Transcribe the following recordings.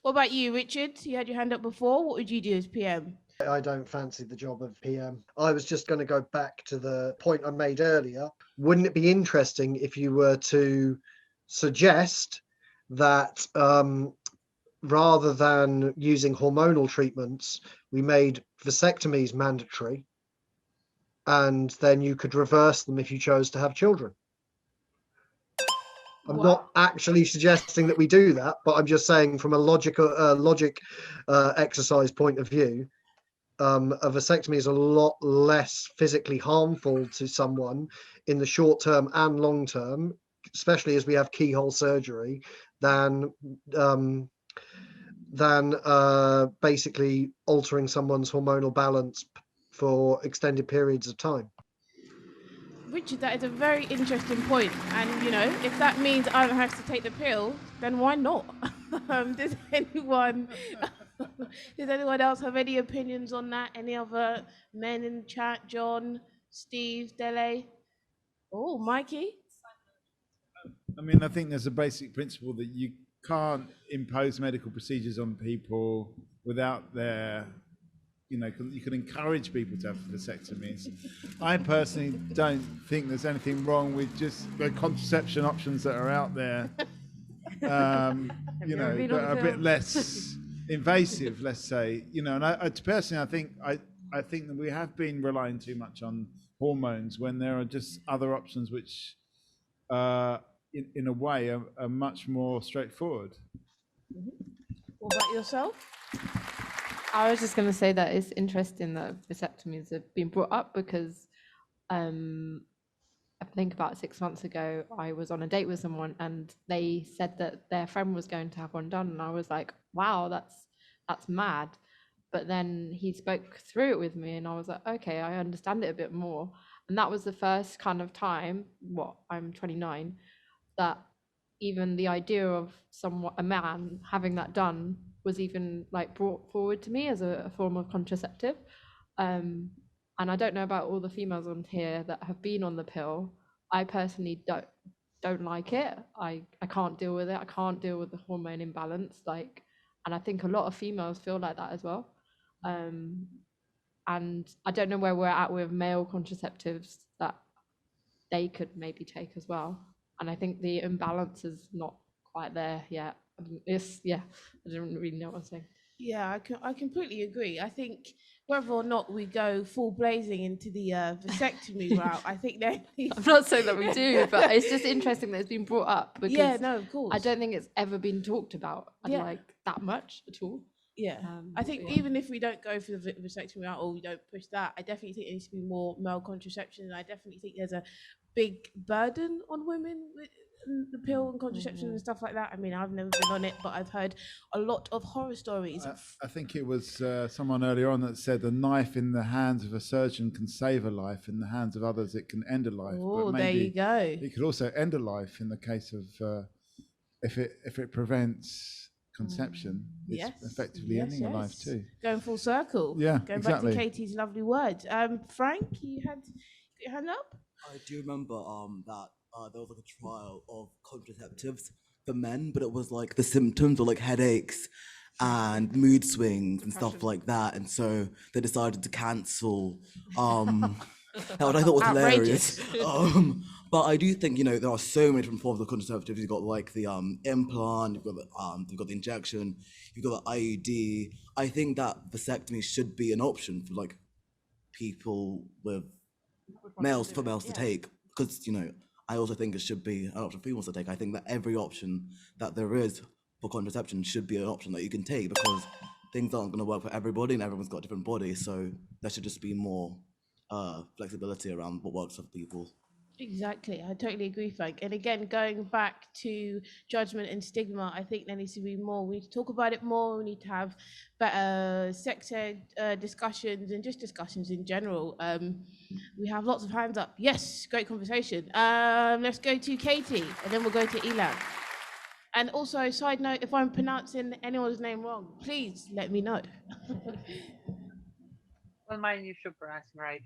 What about you, Richard? You had your hand up before. What would you do as PM? I don't fancy the job of PM. I was just going to go back to the point I made earlier. Wouldn't it be interesting if you were to suggest that rather than using hormonal treatments, we made vasectomies mandatory, and then you could reverse them if you chose to have children? I'm What? not actually suggesting that we do that, but I'm just saying from a logic exercise point of view, a vasectomy is a lot less physically harmful to someone in the short term and long term, especially as we have keyhole surgery, than basically altering someone's hormonal balance for extended periods of time. Richard, that is a very interesting point. And, if that means I don't have to take the pill, then why not? Does anyone does anyone else have any opinions on that? Any other men in the chat? John, Steve, Dele? Oh, Mikey? I mean, I think there's a basic principle that you can't impose medical procedures on people without their, you can encourage people to have vasectomies. I personally don't think there's anything wrong with just the contraception options that are out there, that are a bit less invasive, let's say, and I personally, I think that we have been relying too much on hormones when there are just other options which in a way are much more straightforward. What about yourself? I was just going to say that it's interesting that vasectomies have been brought up because I think about 6 months ago, I was on a date with someone and they said that their friend was going to have one done. And I was like, wow, that's mad. But then he spoke through it with me and I was like, okay, I understand it a bit more. And that was the first kind of time, I'm 29, that even the idea of a man having that done was even like brought forward to me as a form of contraceptive. And I don't know about all the females on here that have been on the pill. I personally don't like it. I can't deal with it. I can't deal with the hormone imbalance. And I think a lot of females feel like that as well. And I don't know where we're at with male contraceptives that they could maybe take as well. And I think the imbalance is not quite there yet. I don't really know what I'm saying. Yeah, I completely agree. I think whether or not we go full blazing into the vasectomy route, I think that I'm not saying that we do, but it's just interesting that it's been brought up because no, of course. I don't think it's ever been talked about that much at all. Yeah, I think even if we don't go for the vasectomy route or we don't push that, I definitely think there needs to be more male contraception. And I definitely think there's a big burden on women with the pill and contraception and stuff like that. I mean, I've never been on it, but I've heard a lot of horror stories. I think it was someone earlier on that said a knife in the hands of a surgeon can save a life, in the hands of others it can end a life. Oh, there you go. It could also end a life in the case of if it prevents conception, it's effectively ending a life too. Going full circle. Yeah, Going exactly. back to Katie's lovely words. Frank, you had your hand up? I do remember that there was like a trial of contraceptives for men, but it was like the symptoms were like headaches and mood swings and stuff like that, and so they decided to cancel. That what I thought was hilarious. But I do think there are so many different forms of contraceptives. You've got like the implant, you've got the injection, you've got the IUD. I think that vasectomy should be an option for like people with males to take, because I also think it should be an option for females to take. I think that every option that there is for contraception should be an option that you can take, because things aren't going to work for everybody and everyone's got a different body, so there should just be more flexibility around what works for people. Exactly, I totally agree, Frank. And again, going back to judgment and stigma, I think there needs to be more. We need to talk about it more. We need to have better sex ed discussions and just discussions in general. We have lots of hands up. Yes, great conversation. Let's go to Katie, and then we'll go to Elan. And also, side note, if I'm pronouncing anyone's name wrong, please let me know. Well, mine you should pronounce right.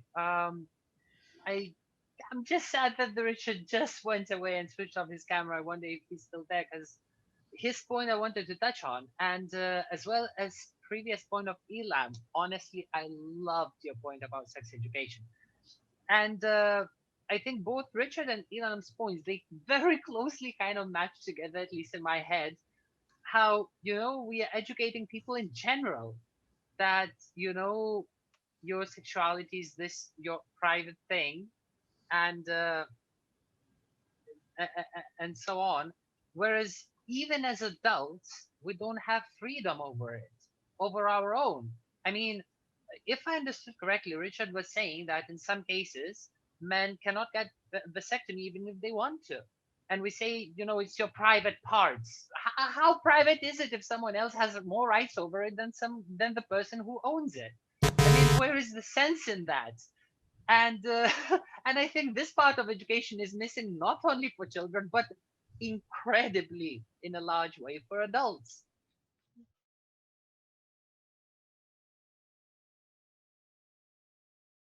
I'm just sad that the Richard just went away and switched off his camera. I wonder if he's still there, because his point I wanted to touch on, and as well as previous point of Elam. Honestly, I loved your point about sex education, and I think both Richard and Elam's points, they very closely kind of match together, at least in my head. How, we are educating people in general that, your sexuality is this your private thing, and and so on. Whereas even as adults, we don't have freedom over it, over our own. I mean, if I understood correctly, Richard was saying that in some cases, men cannot get vasectomy even if they want to. And we say, it's your private parts. How private is it if someone else has more rights over it than the person who owns it? I mean, where is the sense in that? And and I think this part of education is missing not only for children but incredibly in a large way for adults.